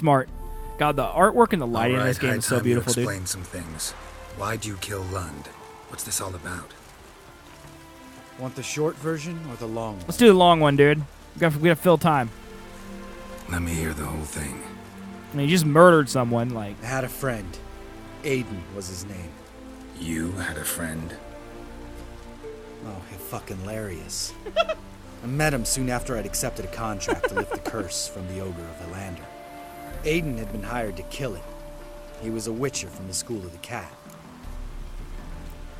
Smart. God, the artwork and the lighting in this game high is so time beautiful, you dude. explain some things. Why'd you kill Lund? What's this all about? Want the short version or the long one? Let's do the long one, dude. We gotta fill time. Let me hear the whole thing. I mean, he just murdered someone, like... I had a friend. Aiden was his name. You had a friend? Oh, he's fucking hilarious. I met him soon after I'd accepted a contract to lift the curse from the Ogre of Avallac'h. Aiden had been hired to kill it. He was a witcher from the School of the Cat.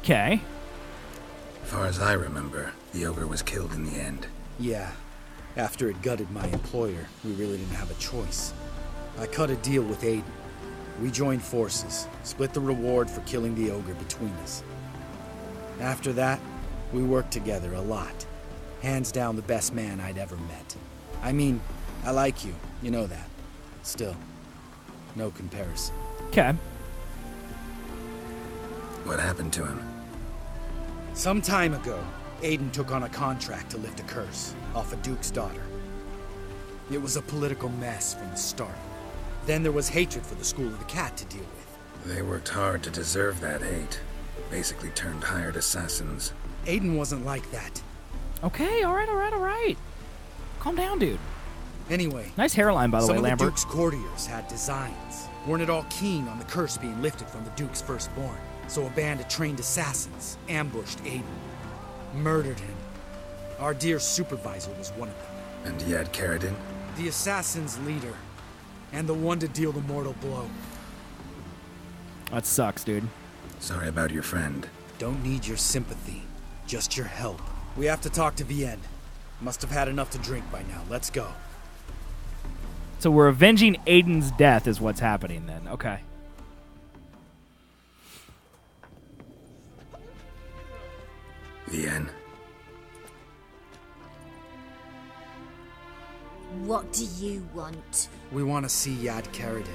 Okay. As far as I remember, the ogre was killed in the end. Yeah. After it gutted my employer, we really didn't have a choice. I cut a deal with Aiden. We joined forces, split the reward for killing the ogre between us. After that, we worked together a lot. Hands down the best man I'd ever met. I mean, I like you, you know that. Still, no comparison. Okay. What happened to him? Some time ago, Aiden took on a contract to lift a curse off a duke's daughter. It was a political mess from the start. Then there was hatred for the School of the Cat to deal with. They worked hard to deserve that hate. Basically turned hired assassins. Aiden wasn't like that. Okay, alright. Calm down, dude. Anyway, Nice hairline, by the way, some of the Lambert. Duke's courtiers had designs. Weren't at all keen on the curse being lifted from the Duke's firstborn. So a band of trained assassins ambushed Aiden. Murdered him. Our dear supervisor was one of them. And he had Carradine? The assassin's leader. And the one to deal the mortal blow. That sucks, dude. Sorry about your friend. Don't need your sympathy. Just your help. We have to talk to Vienne. Must have had enough to drink by now. Let's go. So we're avenging Aiden's death is what's happening then. Okay. Vienne. What do you want? We want to see Yad Carradine.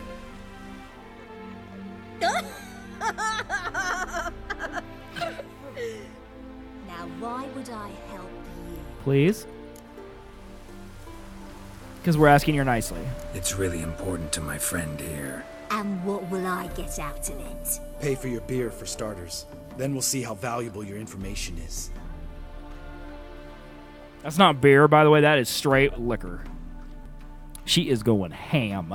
Now, why would I help you? Please? Because we're asking you nicely. It's really important to my friend here. And what will I get out of it? Pay for your beer for starters. Then we'll see how valuable your information is. That's not beer, by the way. That is straight liquor. She is going ham.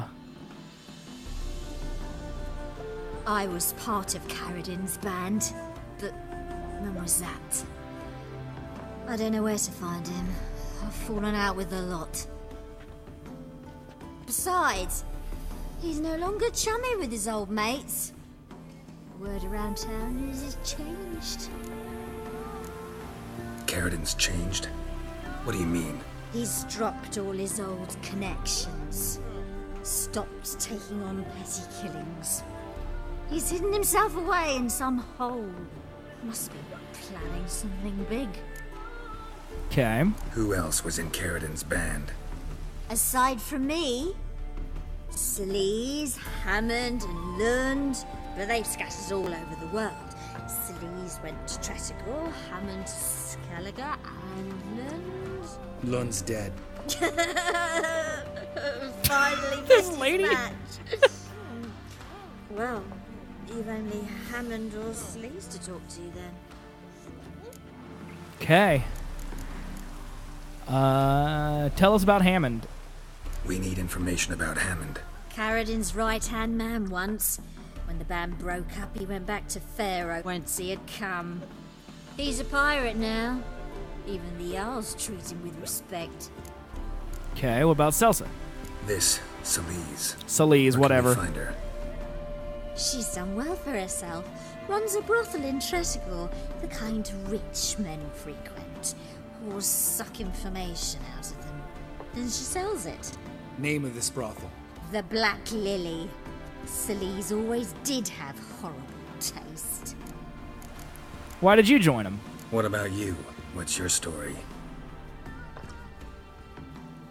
I was part of Carradine's band, but when was that? I don't know where to find him. I've fallen out with a lot. Besides, he's no longer chummy with his old mates. Word around town is he's changed. Carradine's changed? What do you mean? He's dropped all his old connections. Stopped taking on petty killings. He's hidden himself away in some hole. Must be planning something big. Okay. Who else was in Carradine's band? Aside from me, Sleaze, Hammond, and Lund, but they've scattered all over the world. Sleaze went to Tretigor, Hammond to Skellige, and Lund... Lund's dead. Finally This missed lady. his match. Well, you've only Hammond or Sleaze to talk to then. Okay. Tell us about Hammond. We need information about Hammond. Carradine's right-hand man once. When the band broke up, he went back to Pharaoh whence he had come. He's a pirate now. Even the Jarls treat him with respect. Okay, what about Celsa? This, Sleaze. Sleaze, whatever. Where can we find her? She's done well for herself. Runs a brothel in Tretigor, the kind rich men frequent. Whores suck information out of them. Then she sells it. Name of this brothel. The Black Lily. Sleaze always did have horrible taste. Why did you join him? What about you? What's your story?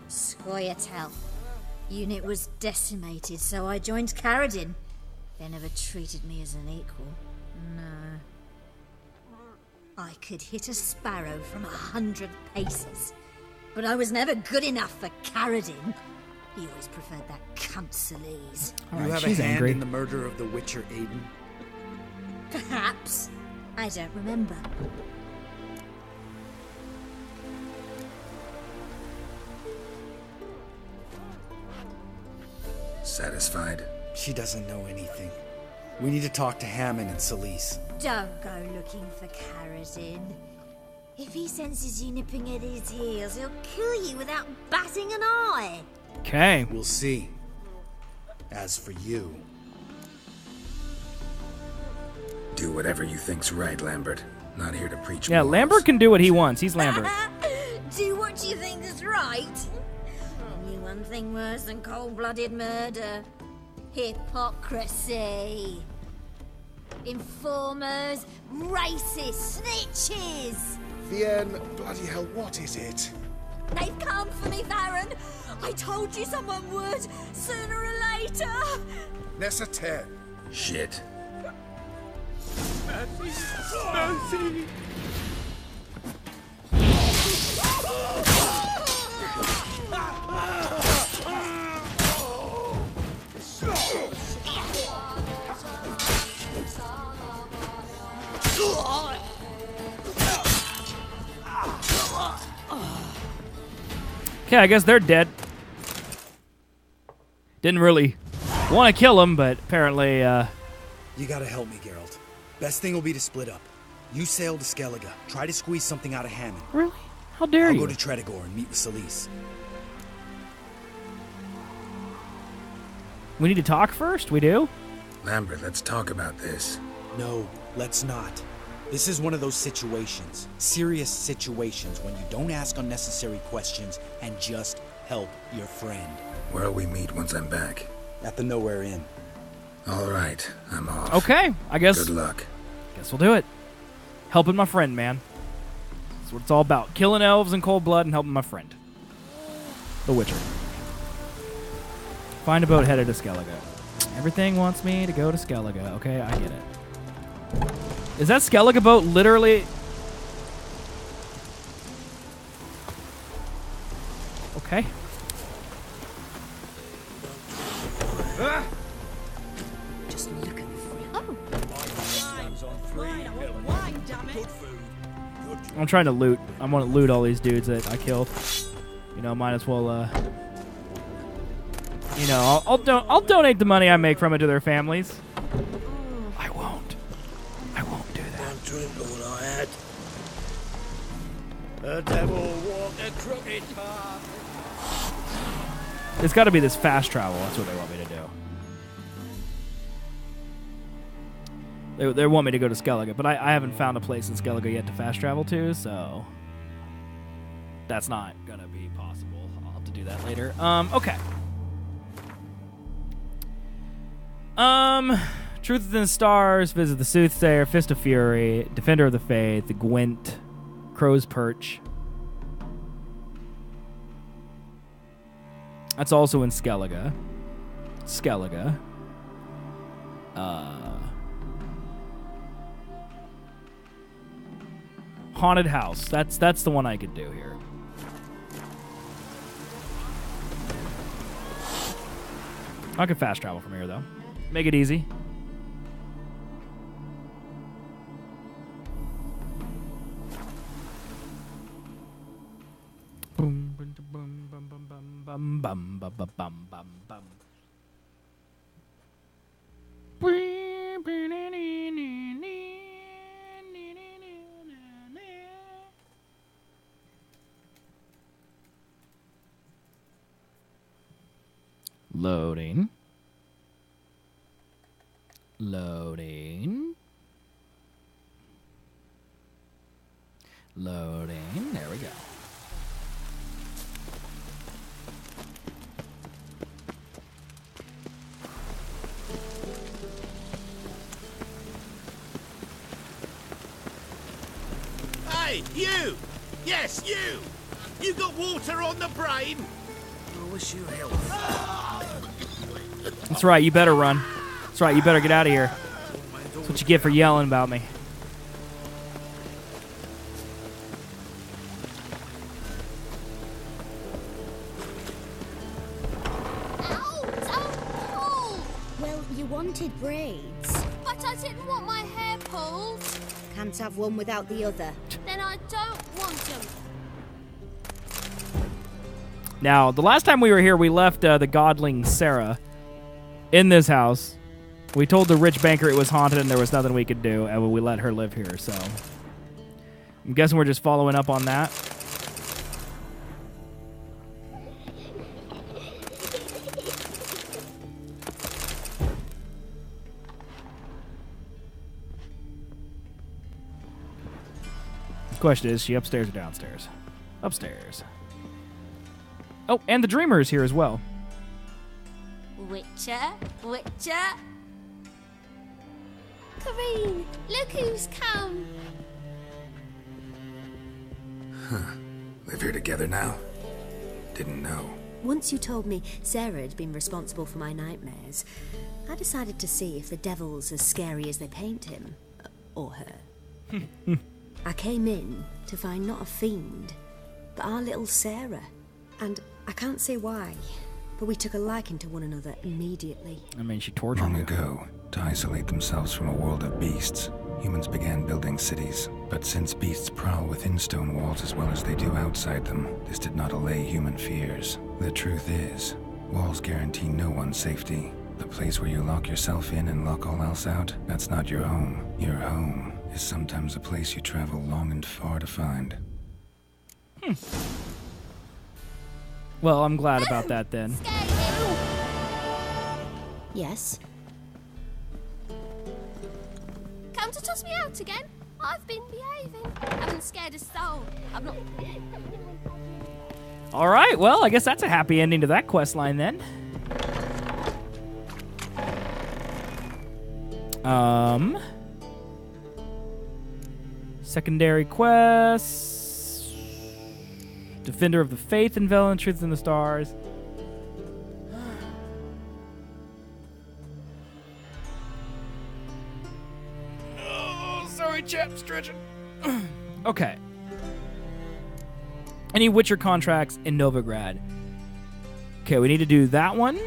Scoia'tael. Unit was decimated, so I joined Carradine. They never treated me as an equal. No. I could hit a sparrow from 100 paces, but I was never good enough for Carradine. He always preferred that cunt Celise. All You right, have a she's hand angry. in the murder of the Witcher Aiden? Perhaps. I don't remember. Satisfied? She doesn't know anything. We need to talk to Hammond and Celise. Don't go looking for Karazin. If he senses you nipping at his heels, he'll kill you without batting an eye. Okay. We'll see. As for you, Do whatever you think's right, Lambert. Not here to preach Yeah, morals. Lambert can do what he wants. He's Lambert. Do what you think is right. Only one thing worse than cold-blooded murder. Hypocrisy. Informers, racist snitches. Vienne, bloody hell, what is it? They've come for me, Baron. I told you someone would, sooner or later. Nessater. Shit. Okay, I guess they're dead. Didn't really want to kill him, but apparently, you gotta help me, Geralt. Best thing will be to split up. You sail to Skellige. Try to squeeze something out of Hammond. really? How dare I'll you? go to Tredegor and meet with Celise. We need to talk first? We do? Lambert, let's talk about this. No, let's not. This is one of those situations, serious situations, when you don't ask unnecessary questions and just help your friend. Where'll we meet once I'm back? At the Nowhere Inn. All right, I'm off. Okay, I guess. Good luck. Guess we'll do it. Helping my friend, man. That's what it's all about. Killing elves in cold blood and helping my friend. The Witcher. Find a boat headed to Skellige. Everything wants me to go to Skellige. Okay, I get it. Is that Skellige boat literally... Okay. Just look at the front. I'm trying to loot. I want to loot all these dudes that I killed. You know, might as well, you know, I'll donate the money I make from it to their families. I won't. I won't do that. Don't drink all I had. The devil walked a crooked path. It's got to be this fast travel. That's what they want me to do. They want me to go to Skellige, but I haven't found a place in Skellige yet to fast travel to, so that's not going to be possible. I'll have to do that later. Okay. Truth within the Stars, Visit the Soothsayer, Fist of Fury, Defender of the Faith, the Gwent, Crow's Perch. That's also in Skellige. Skellige. Haunted House. That's the one I could do here. I can fast travel from here though. Make it easy. Boom, boom, boom, boom, boom, boom, bum, bum, bum, bum, bum, bum. Loading. Loading. Loading. There we go. Hey, you! Yes, you! You got water on the brain? I wish you health. That's right, you better run. That's right, you better get out of here. That's what you get for yelling about me. You wanted braids. But I didn't want my hair pulled. Can't have one without the other. Then I don't want them. Now, the last time we were here, we left the godling Sarah in this house. We told the rich banker it was haunted and there was nothing we could do, and we let her live here, so... I'm guessing we're just following up on that. The question is she upstairs or downstairs? Upstairs. Oh, and the Dreamer is here as well. Witcher, Witcher. Kareen, look who's come. Live here together now? Didn't know. Once you told me Sarah had been responsible for my nightmares, I decided to see if the devil's as scary as they paint him. Or her. I came in to find not a fiend, but our little Sarah. And I can't say why, but we took a liking to one another immediately. I mean, she tortured Long you. ago, to isolate themselves from a world of beasts, humans began building cities. But since beasts prowl within stone walls as well as they do outside them, this did not allay human fears. The truth is, walls guarantee no one's safety. The place where you lock yourself in and lock all else out, that's not your home. Your home is sometimes a place you travel long and far to find. Well, I'm glad about that then. Yes? Come to toss me out again? I've been behaving. I haven't scared a soul. I'm not... All right, well, I guess that's a happy ending to that quest line then. Secondary quests. Defender of the Faith and Velen, Truth in the Stars. Oh, sorry, chap, stretching. Okay. Any Witcher contracts in Novigrad? Okay, we need to do that one.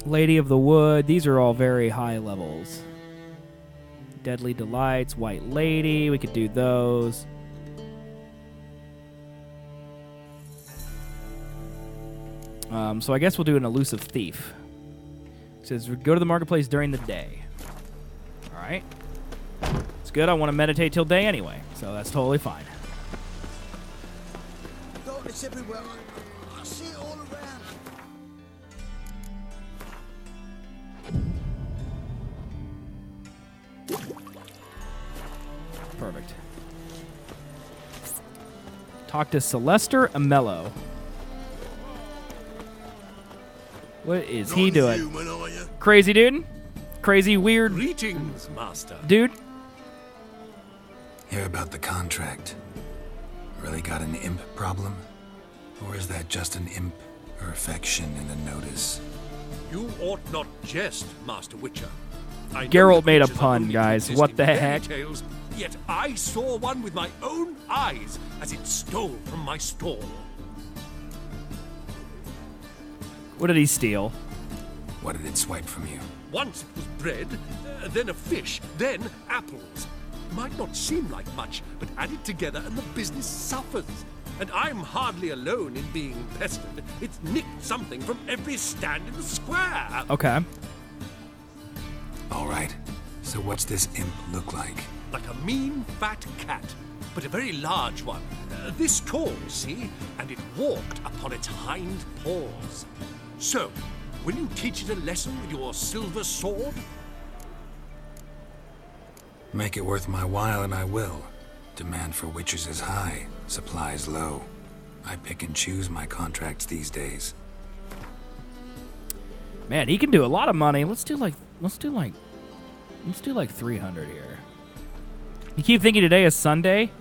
Lady of the Wood. These are all very high levels. Deadly Delights, White Lady. We could do those. So I guess we'll do an Elusive Thief. It says go to the marketplace during the day. All right. It's good. I want to meditate till day anyway, so that's totally fine. Darkness everywhere. I see it all around. Perfect. Talk to Celester Amello. What is he doing? Non-human, are you? Crazy dude? Crazy weird Greetings, master. dude? Hear about the contract. Really got an imp problem? Or is that just an imp or affection in the notice? You ought not jest, Master Witcher. I know Geralt the made a creatures pun, only guys. exist What in the fairy heck? Tales, yet I saw one with my own eyes as it stole from my stall. What did he steal? What did it swipe from you? Once it was bread, then a fish, then apples. Might not seem like much, but add it together and the business suffers. And I'm hardly alone in being pestered. It's nicked something from every stand in the square. Okay. All right. So what's this imp look like? Like a mean, fat cat, but a very large one. This tall, see? And it walked upon its hind paws. So, will you teach it a lesson with your silver sword? Make it worth my while and I will. Demand for witchers is high, supplies low. I pick and choose my contracts these days. Man, he can do a lot of money. Let's do like 300 here. You keep thinking today is Sunday?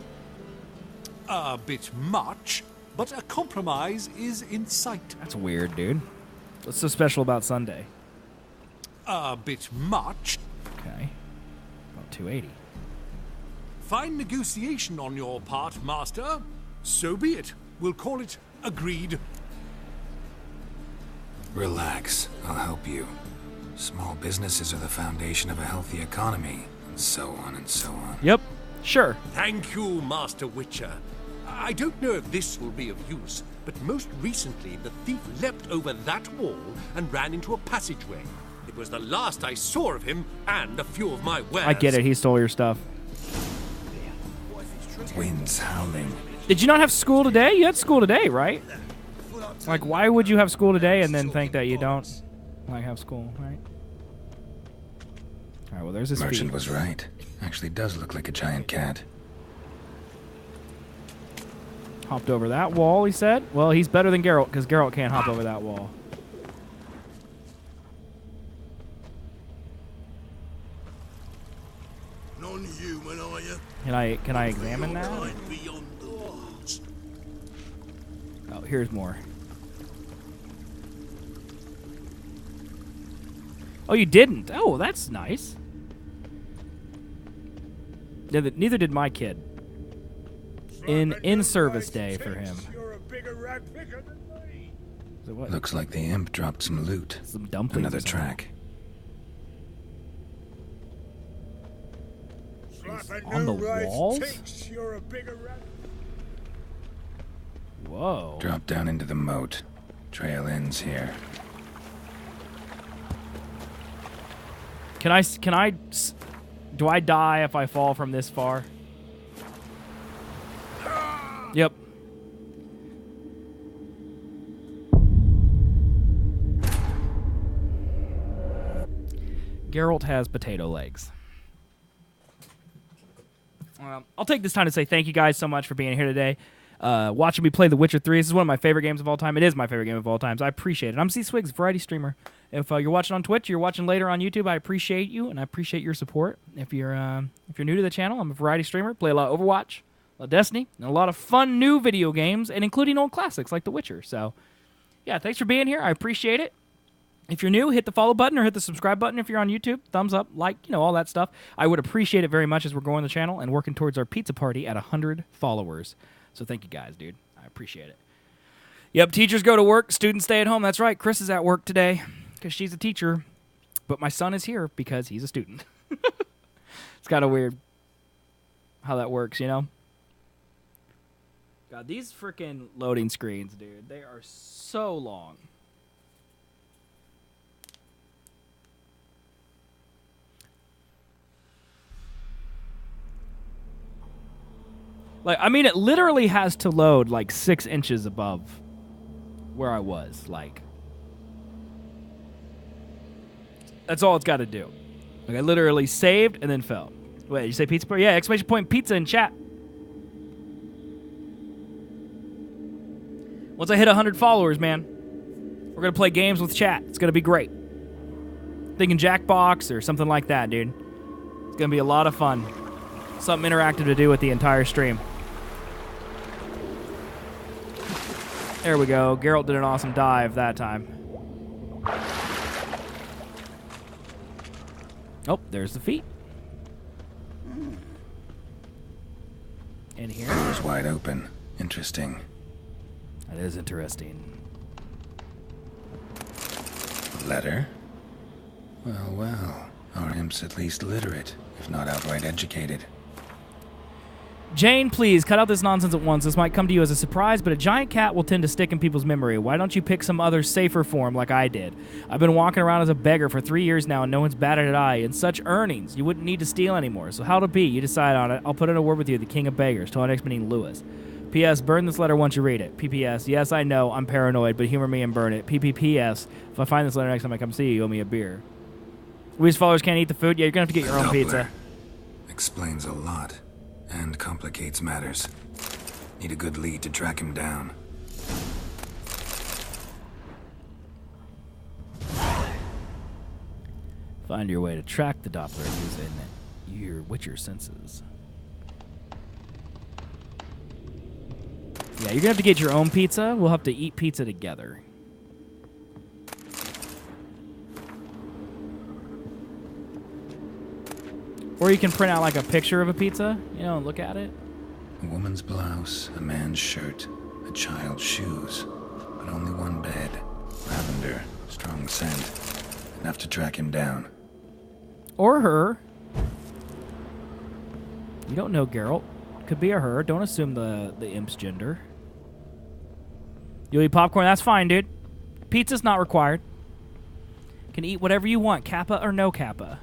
A bit much, but a compromise is in sight. That's weird, dude. What's so special about Sunday? A bit much. Okay. About 280. Fine negotiation on your part, Master. So be it. We'll call it agreed. Relax, I'll help you. Small businesses are the foundation of a healthy economy, and so on and so on. Yep, sure. Thank you, Master Witcher. I don't know if this will be of use, but most recently the thief leapt over that wall and ran into a passageway. It was the last I saw of him and a few of my wares. I get it, he stole your stuff. Winds howling. Did you not have school today? You had school today, right? Like, why would you have school today and then think that you don't, like, have school, right? Alright, well, there's this Merchant feed. was right. Actually does look like a giant cat. Hopped over that wall, he said. Well, he's better than Geralt, because Geralt can't hop over that wall. Non-human, are you? Can I examine that? Beyond the walls. Oh, here's more. Oh, you didn't? Oh, that's nice. Neither did my kid. In-service day for him. You're a bigger rat picker than me. So what? Looks like the imp dropped some loot. Some dumplings. Another or something. track. Slap a on the new rice walls? tinks, you're a bigger rat. Whoa. Drop down into the moat. Trail ends here. Do I die if I fall from this far? Yep. Geralt has potato legs. I'll take this time to say thank you guys so much for being here today. Watching me play The Witcher 3. This is one of my favorite games of all time. It is my favorite game of all time, so I appreciate it. I'm zswiggs, variety streamer. If you're watching on Twitch, you're watching later on YouTube, I appreciate you, and I appreciate your support. If you're new to the channel, I'm a variety streamer. Play a lot of Overwatch, a lot of Destiny, and a lot of fun new video games, and including old classics like The Witcher. So, yeah, thanks for being here. I appreciate it. If you're new, hit the follow button or hit the subscribe button if you're on YouTube. Thumbs up, like, all that stuff. I would appreciate it very much as we're growing the channel and working towards our pizza party at 100 followers. So thank you guys, dude. I appreciate it. Yep, teachers go to work, students stay at home. That's right, Chris is at work today because she's a teacher. But my son is here because he's a student. It's kind of weird how that works, God, these freaking loading screens, dude, they are so long. Like, I mean, it literally has to load, 6 inches above where I was. That's all it's got to do. Like, I literally saved and then fell. Wait, did you say pizza? Yeah, exclamation point pizza in chat. Once I hit 100 followers, man, we're going to play games with chat. It's going to be great. Thinking Jackbox or something like that, dude. It's going to be a lot of fun. Something interactive to do with the entire stream. There we go. Geralt did an awesome dive that time. Oh, there's the feet. In here. Door's wide open. Interesting. That is interesting. Letter? Well, well. Our imp's at least literate, if not outright educated. Jane, please, cut out this nonsense at once. This might come to you as a surprise, but a giant cat will tend to stick in people's memory. Why don't you pick some other safer form like I did? I've been walking around as a beggar for 3 years now, and no one's batted an eye. And such earnings, you wouldn't need to steal anymore. So how to be? You decide on it. I'll put in a word with you, the king of beggars. Till our next meeting, Lewis. P.S. Burn this letter once you read it. P.P.S. Yes, I know, I'm paranoid, but humor me and burn it. P.P.P.S. If I find this letter next time I come see you, you owe me a beer. Louis' followers can't eat the food? Yeah, you're going to have to get your own pizza. Explains a lot. And complicates matters. Need a good lead to track him down. Find your way to track the Doppler using your Witcher senses. Yeah, you're going to have to get your own pizza. We'll have to eat pizza together. Or you can print out a picture of a pizza, and look at it. A woman's blouse, a man's shirt, a child's shoes. But only one bed. Lavender, strong scent. An enough to track him down. Or her. You don't know, Geralt. Could be a her. Don't assume the imp's gender. You'll eat popcorn? That's fine, dude. Pizza's not required. Can eat whatever you want, kappa or no kappa.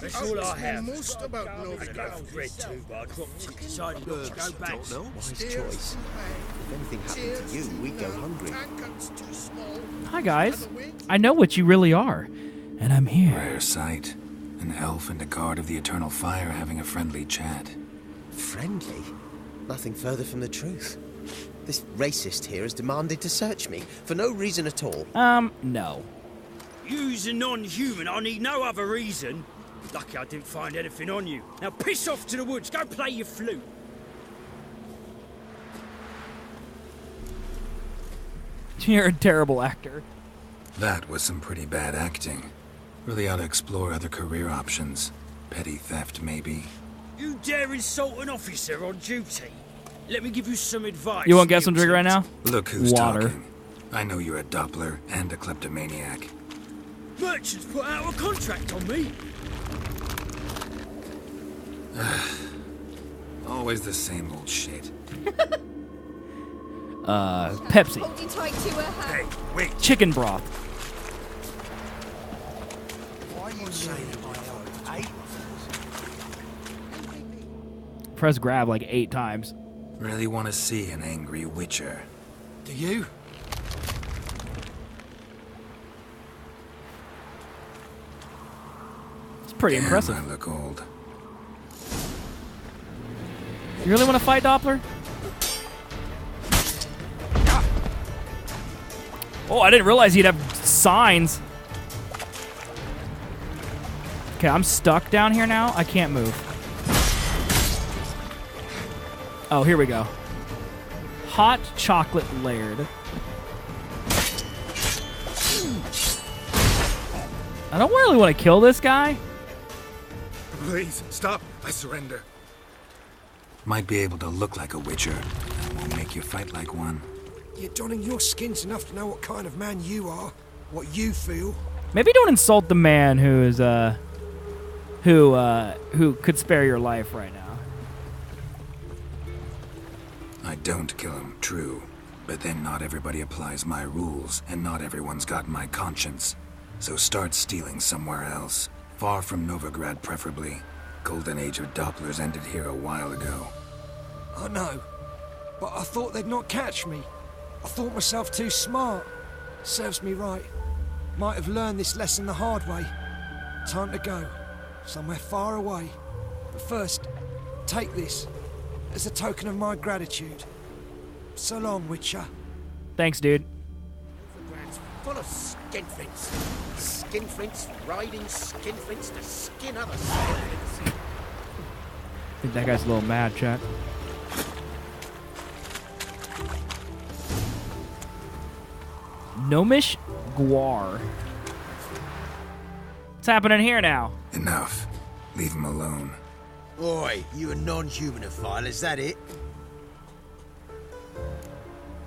That's all I have. Most about I've read too, but I dropped it. Decided not to go back. Wise choice. If anything happened to you, we'd go hungry. Hi, guys. I know what you really are, and I'm here. Rare sight. An elf and a guard of the Eternal Fire having a friendly chat. Friendly? Nothing further from the truth. This racist here has demanded to search me, for no reason at all. No. You's a non-human. I need no other reason. Lucky I didn't find anything on you. Now piss off to the woods. Go play your flute. You're a terrible actor. That was some pretty bad acting. Really ought to explore other career options. Petty theft, maybe. You dare insult an officer on duty? Let me give you some advice. You want to get some drink right now? Look who's Water. talking. I know you're a Doppler and a kleptomaniac. Merchants put out a contract on me. Always the same old shit. Pepsi. Hold you tight to her. Hey, wait. Chicken broth. Why are you saying Press grab like 8 times. Really want to see an angry witcher. Do you? It's pretty Damn, impressive. I look old. You really want to fight Doppler? Oh, I didn't realize he'd have signs. Okay, I'm stuck down here now. I can't move. Oh, here we go. Hot chocolate layered. I don't really want to kill this guy. Please, stop. I surrender. Might be able to look like a witcher. That won't make you fight like one. You're donning your skins enough to know what kind of man you are, what you feel. Maybe don't insult the man who is who could spare your life right now. I don't kill him, true. But then not everybody applies my rules, and not everyone's got my conscience. So start stealing somewhere else. Far from Novigrad, preferably. Golden age of Dopplers ended here a while ago. I know, but I thought they'd not catch me. I thought myself too smart. Serves me right. Might have learned this lesson the hard way. Time to go. Somewhere far away. But first, take this as a token of my gratitude. So long, Witcher. Thanks, dude. Full of skinflints. Skinflints riding skinflints to skin other skinflints. I think that guy's a little mad, chat. Gnomish Guar. What's happening here now? Enough. Leave him alone. Oi, you a non-humanophile, is that it?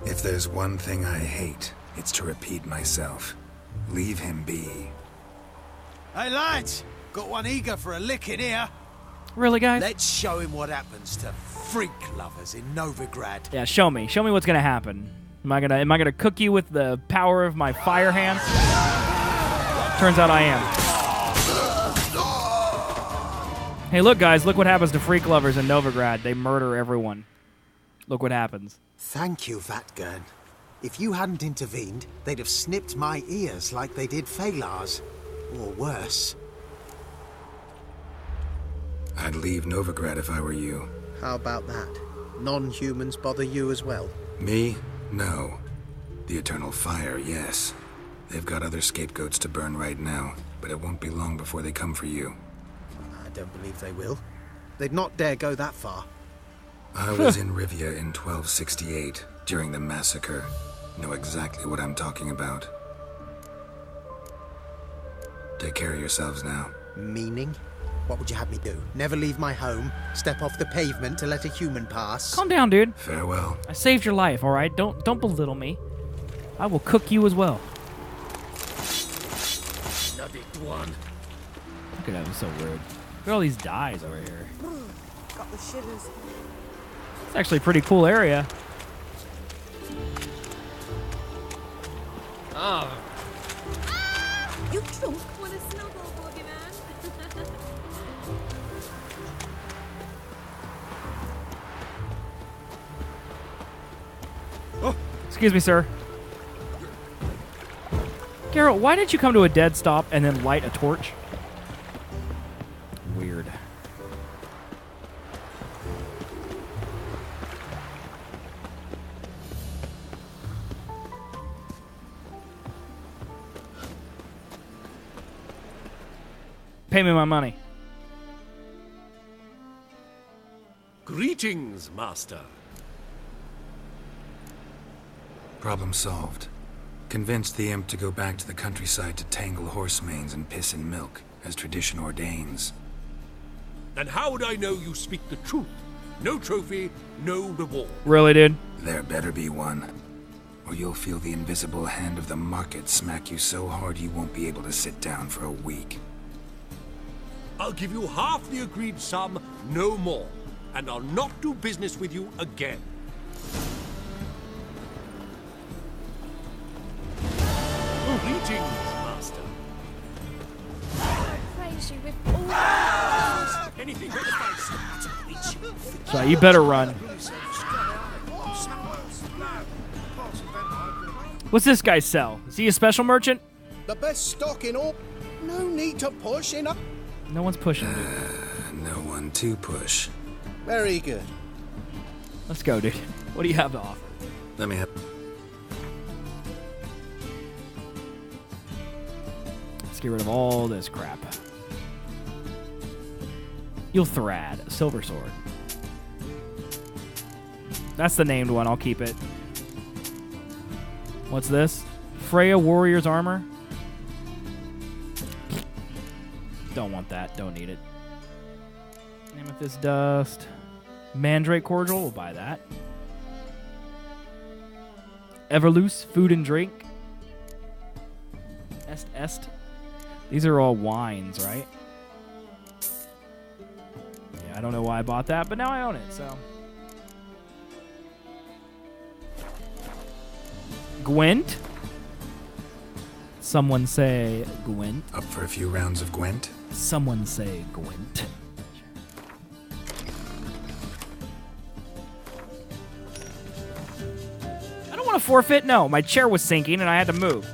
If there's one thing I hate, it's to repeat myself. Leave him be. Hey lads, got one eager for a licking here. Really, guys? Let's show him what happens to freak lovers in Novigrad. Yeah, show me. Show me what's gonna happen. Am I gonna cook you with the power of my fire hand? Turns out I am. Hey, look, guys. Look what happens to freak lovers in Novigrad. They murder everyone. Look what happens. Thank you, Vatgern. If you hadn't intervened, they'd have snipped my ears like they did Phalar's. Or worse. I'd leave Novigrad if I were you. How about that? Non-humans bother you as well? Me? No. The Eternal Fire, yes. They've got other scapegoats to burn right now, but it won't be long before they come for you. I don't believe they will. They'd not dare go that far. I was in Rivia in 1268, during the massacre. Know exactly what I'm talking about. Take care of yourselves now. Meaning? What would you have me do? Never leave my home? Step off the pavement to let a human pass? Calm down, dude. Farewell. I saved your life, all right? Don't belittle me. I will cook you as well. Bloody one. Look at that, was so rude. Look at all these dyes over here. Got the shivers. It's actually a pretty cool area. Ah. You drunk? Want a snowball, boogeyman? Oh, excuse me, sir. Geralt, why did you come to a dead stop and then light a torch? Weird. Pay me my money. Greetings, master. Problem solved. Convinced the imp to go back to the countryside to tangle horse manes and piss in milk, as tradition ordains. And how would I know you speak the truth? No trophy, no reward. Really, dude? There better be one. Or you'll feel the invisible hand of the market smack you so hard you won't be able to sit down for a week. I'll give you half the agreed sum, no more. And I'll not do business with you again. Greetings, master. I praise you with all Anything but the face. So you better run. What's this guy sell? Is he a special merchant? The best stock in all. No need to push in up. No one's pushing, dude. No one to push. Very good. Let's go, dude. What do you have to offer? Let me have... Let's get rid of all this crap. Ilthrad, silver sword. That's the named one. I'll keep it. What's this? Freya warrior's armor. Don't want that. Don't need it. Amethyst dust. Mandrake cordial. We'll buy that. Everloose food and drink. Est. These are all wines, right? Yeah, I don't know why I bought that, but now I own it, so. Gwent? Someone say Gwent. Up for a few rounds of Gwent? Someone say Gwent. I don't want to forfeit. No, my chair was sinking and I had to move.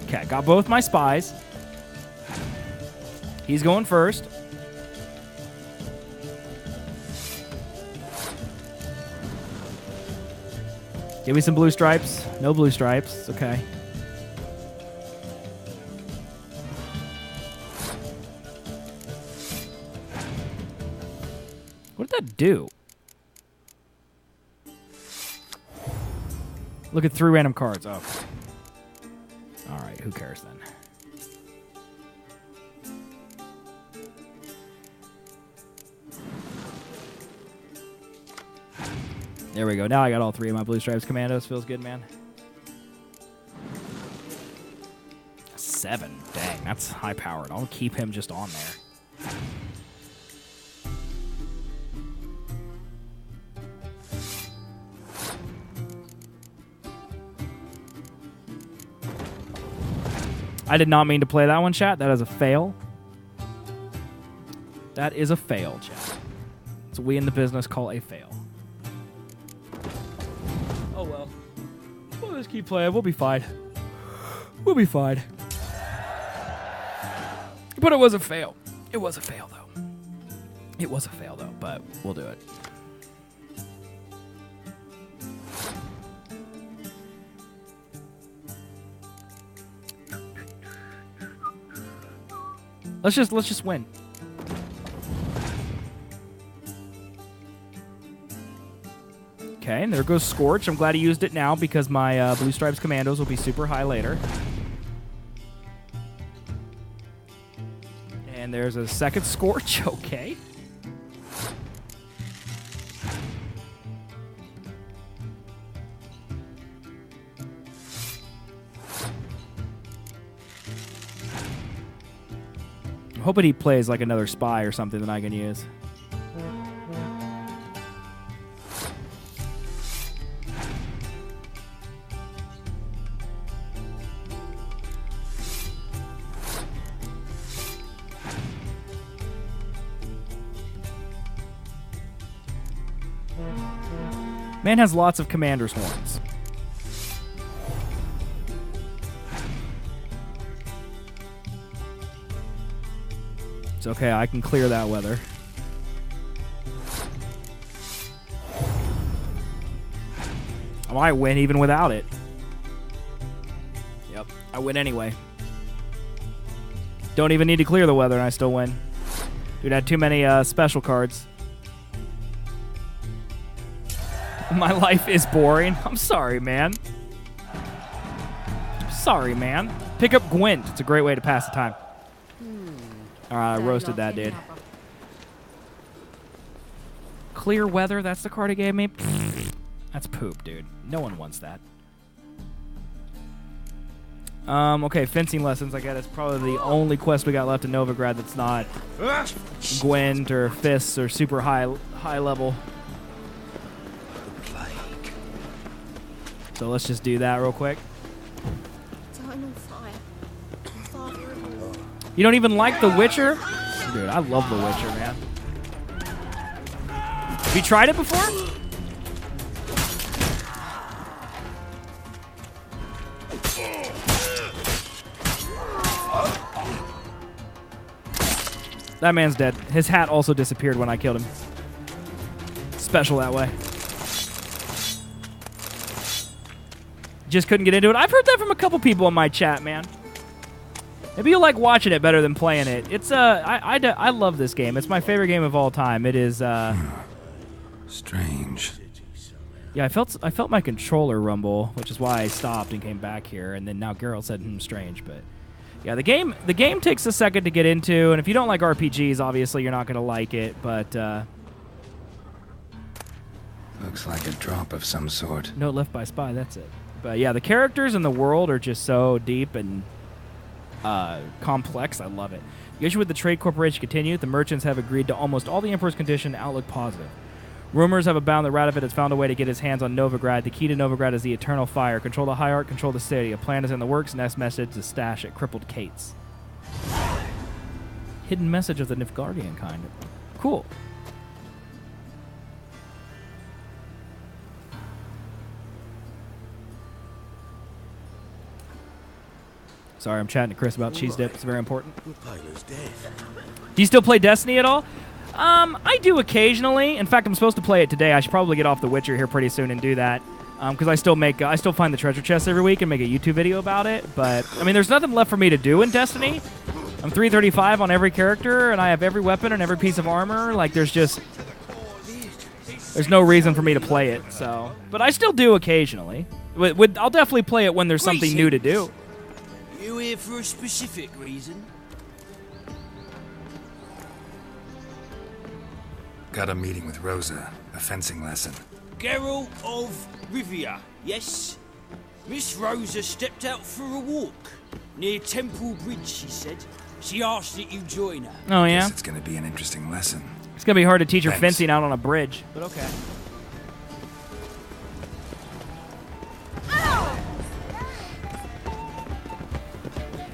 Okay, got both my spies. He's going first. Give me some blue stripes. No blue stripes. Okay. What did that do? Look at 3 random cards. Oh. All right, who cares then? There we go. Now I got all 3 of my Blue Stripes Commandos. Feels good, man. 7. Dang, that's high-powered. I'll keep him just on there. I did not mean to play that one, chat. That is a fail. That is a fail, chat. It's what we in the business call a fail. Oh, well. We'll just keep playing. We'll be fine. We'll be fine. But it was a fail. It was a fail, though. It was a fail, though, but we'll do it. Let's just win. Okay, and there goes Scorch. I'm glad he used it now because my Blue Stripes Commandos will be super high later. And there's a second Scorch. Okay. I'm hoping he plays like another spy or something that I can use. Man has lots of commander's horns. It's okay, I can clear that weather. I might win even without it. Yep, I win anyway. Don't even need to clear the weather and I still win. Dude, I had too many special cards. My life is boring. I'm sorry, man. Sorry, man. Pick up Gwent. It's a great way to pass the time. Alright, I roasted that, dude. Clear weather, that's the card he gave me? Pfft, that's poop, dude. No one wants that. Okay, fencing lessons. I guess it's probably the only quest we got left in Novigrad that's not Gwent or fists or super high level. So let's just do that real quick. You don't even like The Witcher? Dude, I love The Witcher, man. Have you tried it before? That man's dead. His hat also disappeared when I killed him. Special that way. Just couldn't get into it. I've heard that from a couple people in my chat, man. Maybe you'll like watching it better than playing it. It's I love this game. It's my favorite game of all time. It is strange. Yeah, I felt my controller rumble, which is why I stopped and came back here. And then now Geralt said, strange, but yeah, the game takes a second to get into, and if you don't like RPGs, obviously you're not gonna like it. But looks like a drop of some sort. Note left by spy. That's it. But yeah, the characters in the world are just so deep and complex. I love it. The issue with the trade corporation continued. The merchants have agreed to almost all the Emperor's condition. Outlook positive. Rumors have abound that Radovid has found a way to get his hands on Novigrad. The key to Novigrad is the Eternal Fire. Control the High Art, control the city. A plan is in the works. Next message is stash at Crippled Kate's. Hidden message of the Nilfgaardian kind. Cool. Sorry, I'm chatting to Chris about cheese dip. It's very important. Do you still play Destiny at all? I do occasionally. In fact, I'm supposed to play it today. I should probably get off The Witcher here pretty soon and do that. Because I still find the treasure chest every week and make a YouTube video about it. But, I mean, there's nothing left for me to do in Destiny. I'm 335 on every character, and I have every weapon and every piece of armor. Like, there's no reason for me to play it, so. But I still do occasionally. I'll definitely play it when there's something new to do. You here for a specific reason? Got a meeting with Rosa, a fencing lesson. Geralt of Rivia, yes? Miss Rosa stepped out for a walk near Temple Bridge, she said. She asked that you join her. Oh, yeah? Guess it's gonna be an interesting lesson. It's gonna be hard to teach her fencing out on a bridge, but okay.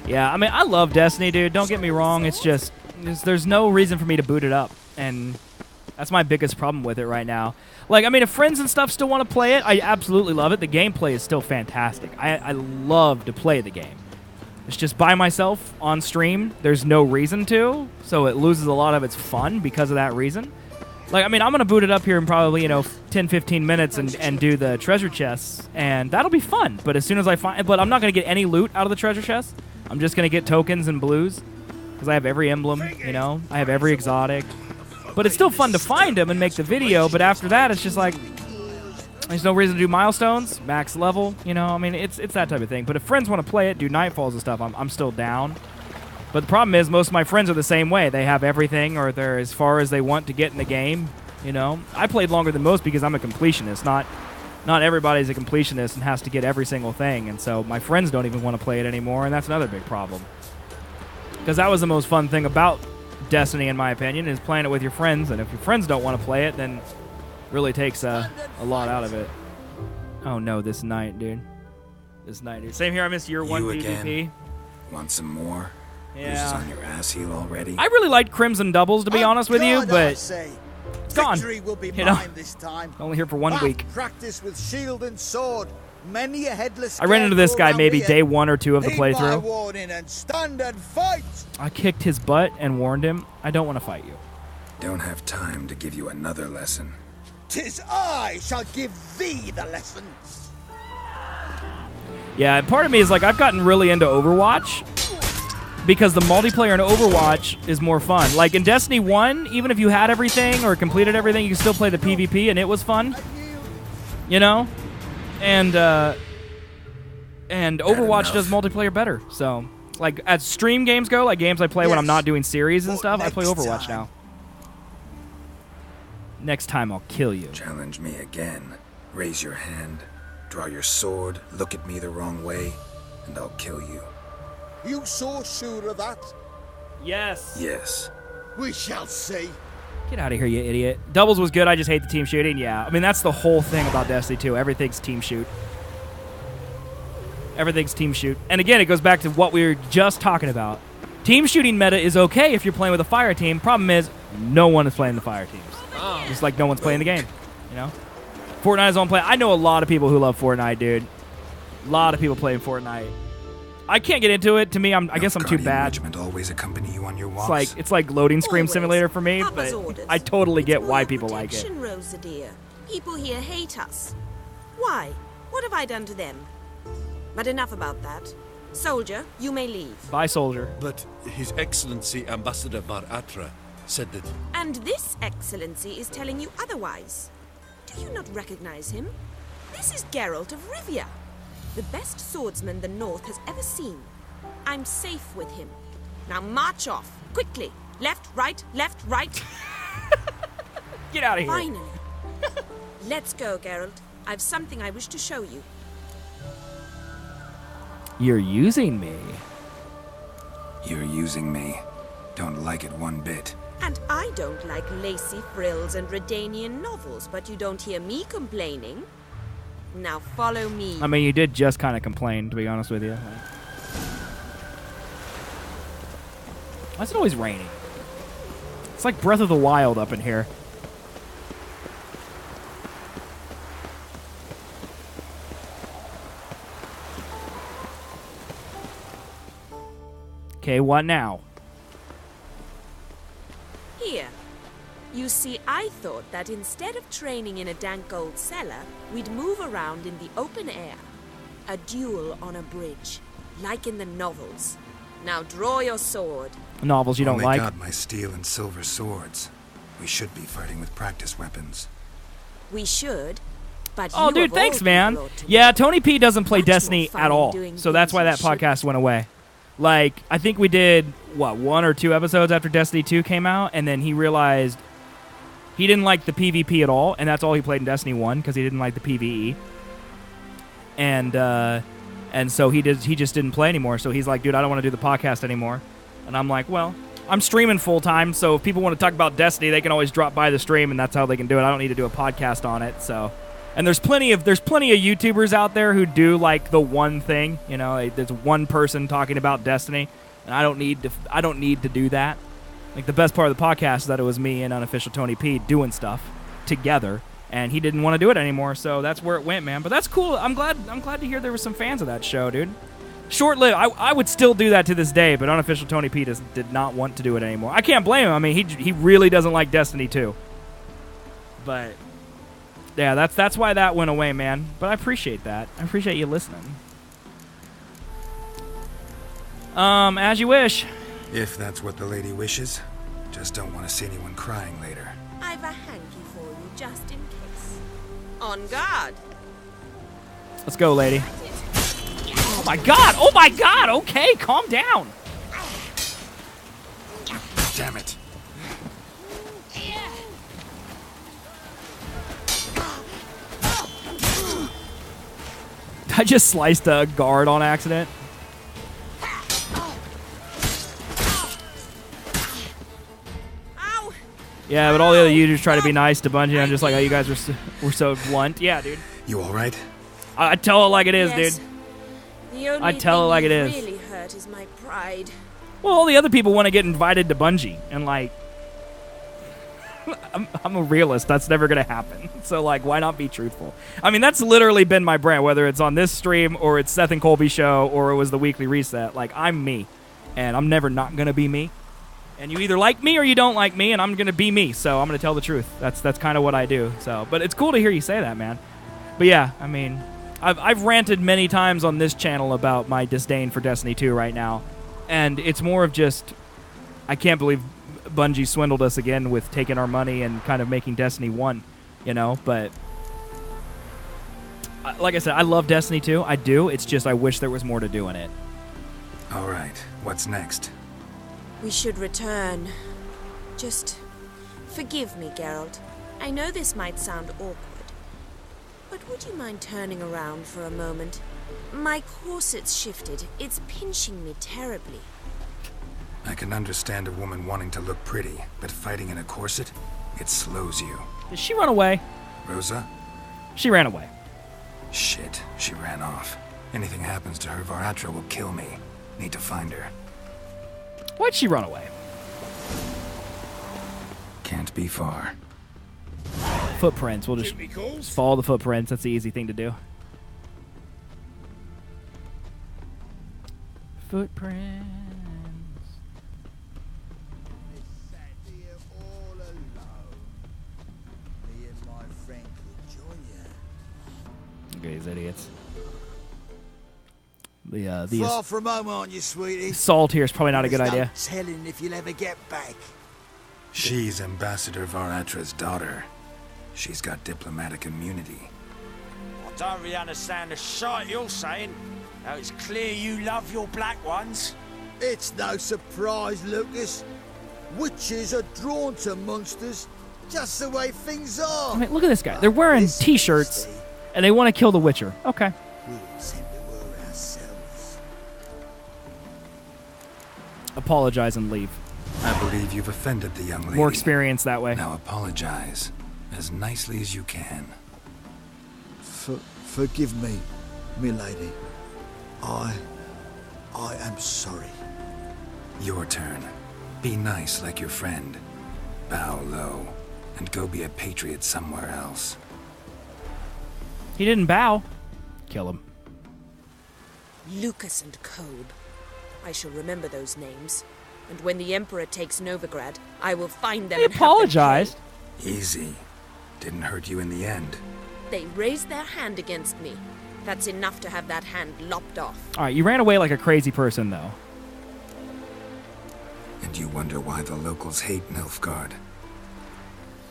Yeah, I mean, I love Destiny, dude. Don't get me wrong. It's just, there's no reason for me to boot it up. And that's my biggest problem with it right now. Like, I mean, if friends and stuff still want to play it, I absolutely love it. The gameplay is still fantastic. I love to play the game. It's just by myself on stream. There's no reason to. So it loses a lot of its fun because of that reason. Like, I mean, I'm going to boot it up here in probably, 10, 15 minutes and do the treasure chests. And that'll be fun. But as soon as but I'm not going to get any loot out of the treasure chests. I'm just going to get tokens and blues because I have every emblem, I have every exotic. But it's still fun to find them and make the video, but after that, it's just like, There's no reason to do milestones, max level, you know. I mean, it's that type of thing. But if friends want to play it, do nightfalls and stuff, I'm still down. But the problem is most of my friends are the same way. They have everything, or they're as far as they want to get in the game, you know. I played longer than most because I'm a completionist. Not everybody's a completionist and has to get every single thing. And so my friends don't even want to play it anymore, and that's another big problem. Because that was the most fun thing about Destiny, in my opinion, is playing it with your friends. And if your friends don't want to play it, then it really takes a lot out of it. Oh no, this night, dude. This night, dude. Same here, I missed year 1 PvP. Again? Want some more? Yeah. Bruises on your ass heel already? I really liked Crimson Doubles, to be honest with you, but it's gone. Will be you know, mine this time. only here for 1 week. Practice with shield and sword. Many a headless I ran into this guy maybe day 1 or 2 of the playthrough. Warning and stand and fight. I kicked his butt and warned him, I don't want to fight you. Don't have time to give you another lesson. 'Tis I shall give thee the lesson. Yeah, part of me is like, I've gotten really into Overwatch because the multiplayer in Overwatch is more fun. Like in Destiny 1, even if you had everything or completed everything, you could still play the PvP and it was fun. You know? And Overwatch does multiplayer better. So, like, as stream games go, like games I play when I'm not doing series and stuff, I play Overwatch now. Next time I'll kill you. Challenge me again. Raise your hand. Draw your sword. Look at me the wrong way. And I'll kill you. You so sure of that? Yes. Yes. We shall see. Get out of here, you idiot. Doubles was good, I just hate the team shooting. Yeah, I mean, that's the whole thing about Destiny 2. Everything's team shoot. Everything's team shoot. And again, it goes back to what we were just talking about. Team shooting meta is okay if you're playing with a fire team. Problem is, no one is playing the fire teams. Oh. Just like no one's playing the game, you know? Fortnite is on play. I know a lot of people who love Fortnite, dude. A lot of people playing Fortnite. I can't get into it. To me, I guess I'm too bad. Regiment always accompany you on your walks. It's like loading screen simulator for me, but I totally get why people like it. Rosa dear. People here hate us. Why? What have I done to them? But enough about that. Soldier, you may leave. Bye, soldier. But His Excellency Ambassador Avallac'h said that... And this Excellency is telling you otherwise. Do you not recognize him? This is Geralt of Rivia. The best swordsman the North has ever seen. I'm safe with him. Now march off, quickly. Left, right, left, right. Get out of here. Finally. Let's go, Geralt. I've something I wish to show you. You're using me. You're using me. Don't like it one bit. And I don't like lacy frills and Redanian novels, but you don't hear me complaining. Now follow me. I mean, you did just kind of complain, to be honest with you. Why is it always raining? It's like Breath of the Wild up in here. Okay, what now? Here. You see, I thought that instead of training in a dank old cellar, we'd move around in the open air. A duel on a bridge, like in the novels. Now draw your sword. Novels you don't like? Oh my God, my steel and silver swords. We should be fighting with practice weapons. We should, but oh, dude, thanks, man. Yeah, Tony P doesn't play Destiny at all, so that's why that podcast went away. Like, I think we did, what, 1 or 2 episodes after Destiny 2 came out, and then he realized he didn't like the PvP at all, and that's all he played in Destiny 1, because he didn't like the PvE. And so he just didn't play anymore, so he's like, dude, I don't want to do the podcast anymore. And I'm like, well, I'm streaming full-time, so if people want to talk about Destiny, they can always drop by the stream, and that's how they can do it. I don't need to do a podcast on it, so... And there's plenty of YouTubers out there who do like the one thing, you know, there's one person talking about Destiny, and I don't need to do that. Like the best part of the podcast is that it was me and unofficial Tony P doing stuff together, and he didn't want to do it anymore, so that's where it went, man. But that's cool. I'm glad to hear there were some fans of that show, dude. Short-lived. I would still do that to this day, but unofficial Tony P did not want to do it anymore. I can't blame him. I mean, he really doesn't like Destiny 2. But yeah, that's why that went away, man. But I appreciate that. I appreciate you listening. As you wish. If that's what the lady wishes. Just don't want to see anyone crying later. I've a hanky for you, just in case. On guard. Let's go, lady. Oh my god! Oh my god! Okay, calm down. Damn it. I just sliced a guard on accident. Ow! Yeah, but all the other users try to be nice to Bungie. I'm just like, oh, you guys were so blunt. Yeah, dude. You alright? I tell it like it is, Yes. dude. The only I tell it like it thing is. really hurt is my pride. Well, all the other people want to get invited to Bungie, and like, I'm a realist. That's never gonna happen. So like, why not be truthful? I mean, that's literally been my brand, whether it's on this stream or it's Seth and Colby show or it was the weekly reset. Like, I'm me, and I'm never not gonna be me. And you either like me or you don't like me, and I'm gonna be me. So I'm gonna tell the truth. That's kind of what I do. So, but it's cool to hear you say that, man. But yeah, I mean, I've ranted many times on this channel about my disdain for Destiny 2 right now, and it's more of just, I can't believe Bungie swindled us again with taking our money and kind of making Destiny 1, you know, but like I said, I love Destiny 2. I do. It's just I wish there was more to do in it. All right, what's next? We should return. Just forgive me, Geralt. I know this might sound awkward, but would you mind turning around for a moment? My corset's shifted. It's pinching me terribly. I can understand a woman wanting to look pretty, but fighting in a corset, it slows you. Did she run away? Rosa? She ran away. Shit, she ran off. Anything happens to her, Avallac'h will kill me. Need to find her. Why'd she run away? Can't be far. Footprints. We'll just follow the footprints. That's the easy thing to do. Footprints. Okay, these idiots. The Far from home, aren't you, sweetie? salt here is probably not a good idea. Telling if you'll ever get back. She's Ambassador Avallac'h's daughter. She's got diplomatic immunity. I don't really understand the shite you're saying. Now it's clear you love your black ones. It's no surprise, Lucas. Witches are drawn to monsters, just the way things are. I mean, look at this guy. They're wearing T-shirts, and they want to kill the Witcher. Okay. We intend to were ourselves. Apologize and leave. I believe you've offended the young lady. More experience that way. Now apologize, as nicely as you can. Forgive me, milady. I am sorry. Your turn. Be nice like your friend. Bow low, and go be a patriot somewhere else. He didn't bow. Kill him. Lucas and Kobe. I shall remember those names. And when the Emperor takes Novigrad, I will find them He and have them apologized. Easy. Didn't hurt you in the end. They raised their hand against me. That's enough to have that hand lopped off. All right, you ran away like a crazy person, though. And you wonder why the locals hate Nilfgaard.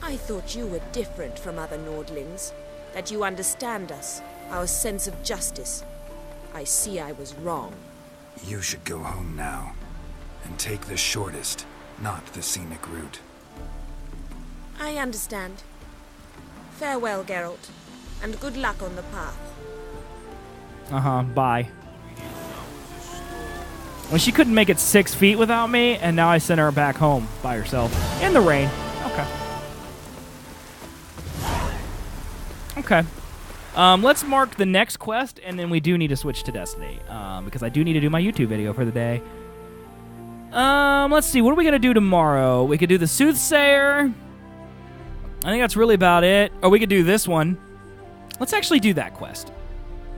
I thought you were different from other Nordlings. That you understand us, our sense of justice. I see I was wrong. You should go home now. And take the shortest, not the scenic route. I understand. Farewell, Geralt. And good luck on the path. Uh-huh, bye. Well, she couldn't make it 6 feet without me, and now I sent her back home by herself. In the rain. Okay. Okay. Let's mark the next quest, and then we do need to switch to Destiny, because I do need to do my YouTube video for the day. Let's see. What are we going to do tomorrow? We could do the Soothsayer. I think that's really about it. Or we could do this one. Let's actually do that quest.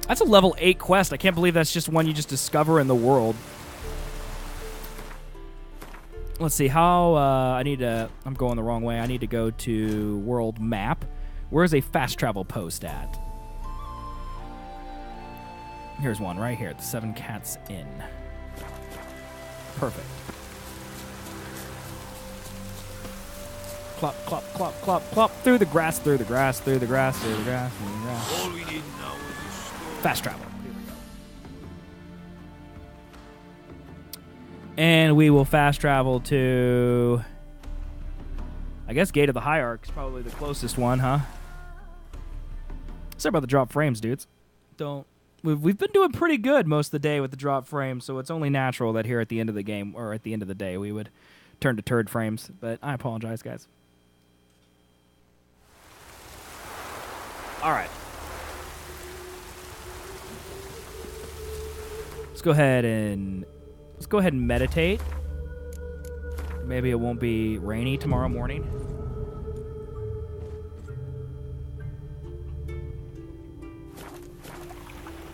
That's a level 8 quest. I can't believe that's just one you just discover in the world. Let's see. How, I'm going the wrong way. I need to go to world map. Where's a fast travel post at? Here's one right here. The 7 Cats Inn. Perfect. clop, clop, clop, clop, clop. Through the grass, through the grass, through the grass, through the grass, through the grass. All we need now is Fast travel. Here we go. And we will fast travel to, I guess, Gate of the Hierarch is probably the closest one, huh? Sorry about the drop frames, dudes. We've been doing pretty good most of the day with the drop frames, so it's only natural that here at the end of the game, or at the end of the day, we would turn to turd frames. But I apologize, guys. All right. Let's go ahead and meditate. Maybe it won't be rainy tomorrow morning.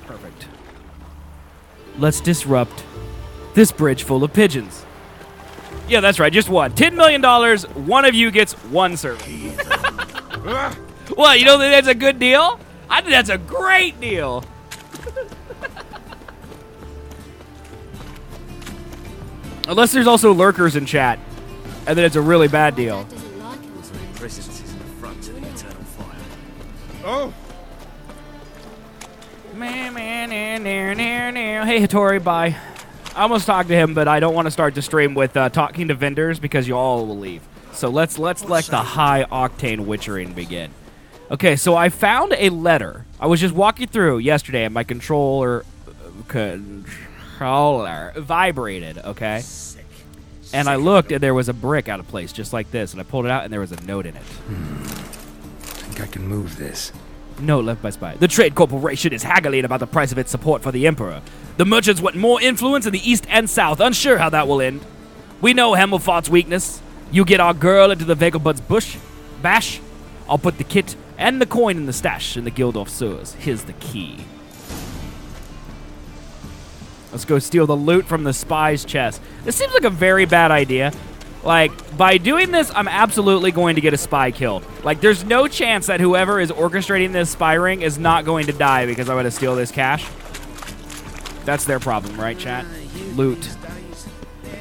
Perfect. Let's disrupt this bridge full of pigeons. Yeah, that's right. Just one. $10 million. One of you gets one servant. What? You don't think that's a good deal? I think that's a great deal. Unless there's also lurkers in chat, and then it's a really bad deal. presence is in the front to the eternal fire. Oh! Hey, Hattori, bye. I almost talked to him, but I don't want to start the stream with talking to vendors because you all will leave. So let's let the high-octane witchering begin. Okay, so I found a letter. I was just walking through yesterday, and my controller vibrated, okay? And I looked, and there was a brick out of place, just like this, and I pulled it out, and there was a note in it. I think I can move this. Note left by spy. The Trade Corporation is haggling about the price of its support for the Emperor. The merchants want more influence in the east and south, unsure how that will end. We know Hemelfart's weakness. You get our girl into the Vegelbud's bash. I'll put the kit and the coin in the stash in the Guildorf sewers. Here's the key. Let's go steal the loot from the spy's chest. This seems like a very bad idea. Like, by doing this, I'm absolutely going to get a spy killed. Like, there's no chance that whoever is orchestrating this spy ring is not going to die because I'm going to steal this cash. That's their problem, right, chat? Loot.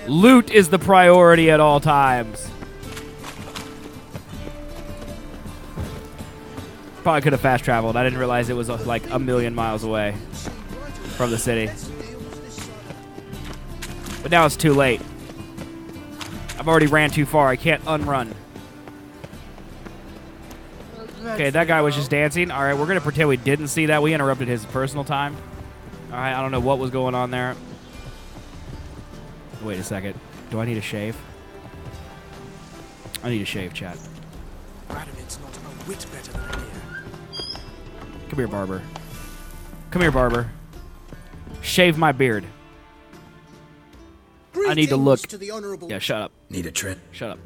Loot is the priority at all times. Probably could have fast traveled. I didn't realize it was like a million miles away from the city. But now it's too late. I've already ran too far. I can't unrun. Okay, that guy was just dancing. All right, we're going to pretend we didn't see that. We interrupted his personal time. All right, I don't know what was going on there. Wait a second. Do I need a shave? I need a shave, chat. Radovid's not a whit better than an ear. Come here, barber. Come here, barber. Shave my beard. I need to look. To the honorable. Yeah, shut up. Need a trim? Shut up.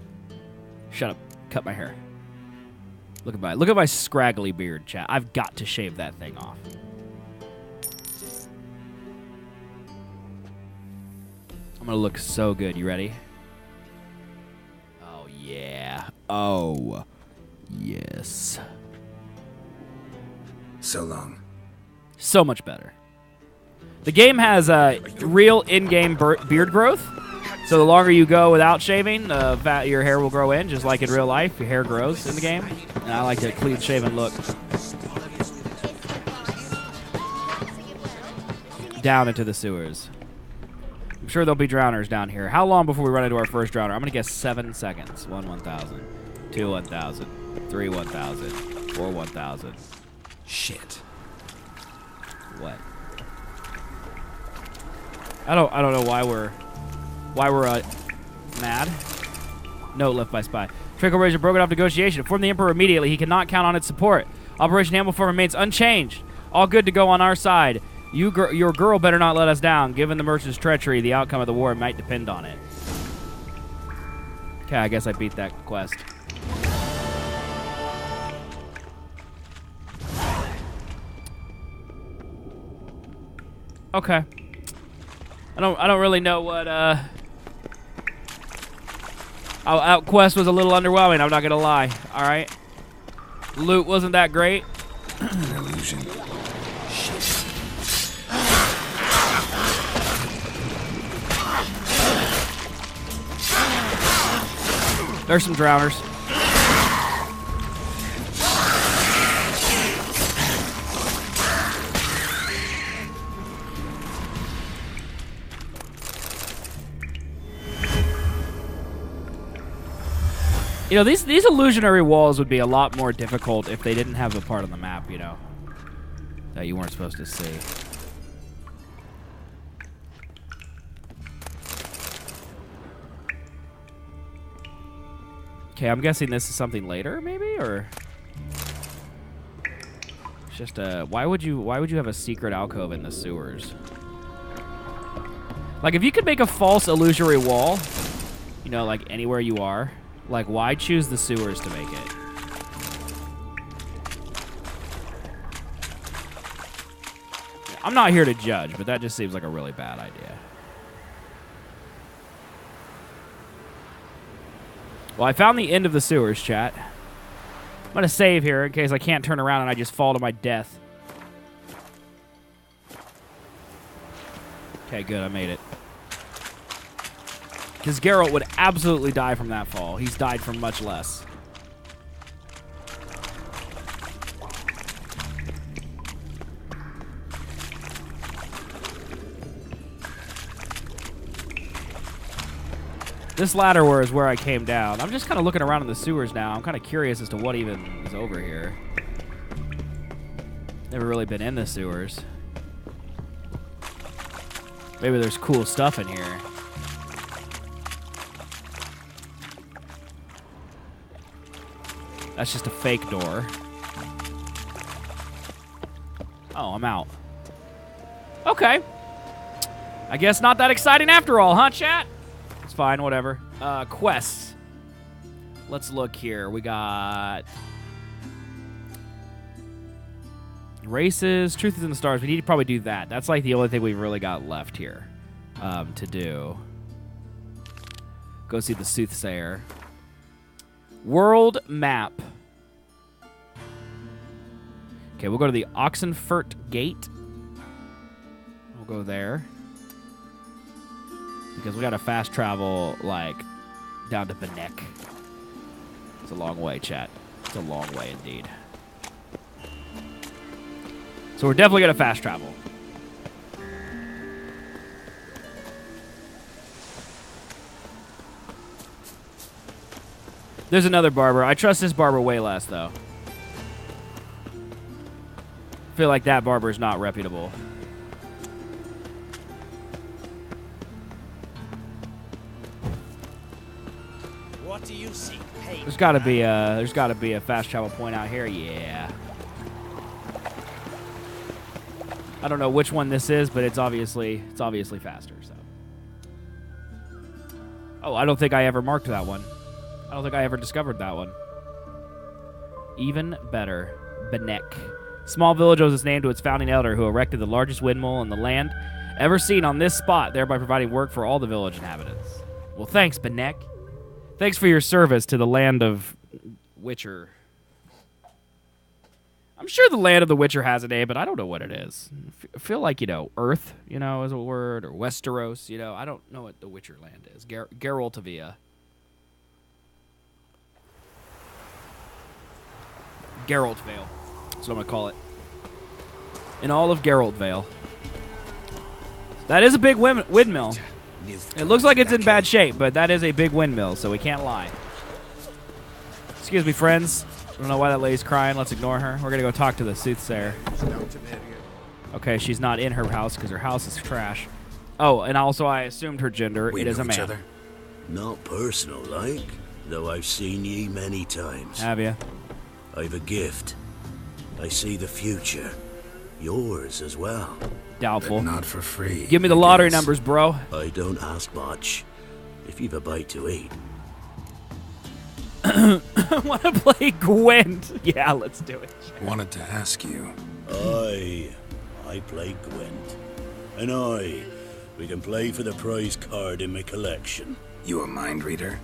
Shut up. Cut my hair. Look at my scraggly beard, chat. I've got to shave that thing off. I'm gonna look so good. You ready? Oh yeah. Oh yes. So long. So much better. The game has real in-game beard growth. So the longer you go without shaving, your hair will grow in, just like in real life. Your hair grows in the game. And I like a clean-shaven look. Down into the sewers. I'm sure there'll be drowners down here. How long before we run into our first drowner? I'm going to guess 7 seconds. 1, 1,000. 2, 1,000. 3, 1,000. 4, 1,000. Shit. What? I don't know why we're mad. Note left by spy. Trade Corporation broken off negotiation. Inform the Emperor immediately. He cannot count on its support. Operation Hamilton remains unchanged. All good to go on our side. Your girl better not let us down. Given the merchant's treachery, the outcome of the war might depend on it. Okay, I guess I beat that quest. Okay. I don't really know what our quest was a little underwhelming, I'm not gonna lie. Alright. Loot wasn't that great. An illusion. There's some drowners. You know, these illusionary walls would be a lot more difficult if they didn't have a part on the map, you know, that you weren't supposed to see. Okay, I'm guessing this is something later, maybe, or it's just a. Why would you have a secret alcove in the sewers? Like, if you could make a false illusory wall, you know, like anywhere you are, like, why choose the sewers to make it? I'm not here to judge, but that just seems like a really bad idea. Well, I found the end of the sewers, chat. I'm going to save here in case I can't turn around and I just fall to my death. Okay, good. I made it. Because Geralt would absolutely die from that fall. He's died from much less. This ladder is where I came down. I'm just kind of looking around in the sewers now. I'm kind of curious as to what even is over here. Never really been in the sewers. Maybe there's cool stuff in here. That's just a fake door. Oh, I'm out. Okay. I guess not that exciting after all, huh, chat? It's fine, whatever. Quests. Let's look here. We got races. Truth is in the stars. We need to probably do that. That's like the only thing we've really got left here to do. Go see the soothsayer. World map. Okay, we'll go to the Oxenfurt Gate. We'll go there. Because we got to fast travel, like, down to Avallac'h. It's a long way, chat. It's a long way indeed. So we're definitely going to fast travel. There's another barber. I trust this barber way less, though. I feel like that barber is not reputable. What do you see? Hey, there's got to be a fast travel point out here. Yeah. I don't know which one this is, but it's obviously faster. So. Oh, I don't think I ever marked that one. I don't think I ever discovered that one. Even better, Avallac'h. Small village owes its name to its founding elder, who erected the largest windmill in the land ever seen on this spot, thereby providing work for all the village inhabitants. Well, thanks, Avallac'h. Thanks for your service to the land of Witcher. I'm sure the land of the Witcher has a name, but I don't know what it is. I feel like, you know, Earth, you know, is a word, or Westeros, you know. I don't know what the Witcher land is. Geraltavia. Geraltvale. That's what I'm going to call it. In all of Geraltvale. That is a big windmill. It looks like it's in bad shape, but that is a big windmill, so we can't lie. Excuse me, friends. I don't know why that lady's crying. Let's ignore her. We're going to go talk to the soothsayer. Okay, she's not in her house because her house is trash. Oh, and also I assumed her gender. It is a man. Other? Not personal, like, though I've seen ye many times. Have you? I've a gift. I see the future. Yours as well. Doubtful. But not for free. Give me the lottery numbers, bro. I don't ask much. If you've a bite to eat. I want to play Gwent. Yeah, let's do it. Wanted to ask you. I play Gwent. And we can play for the prize card in my collection. You a mind reader?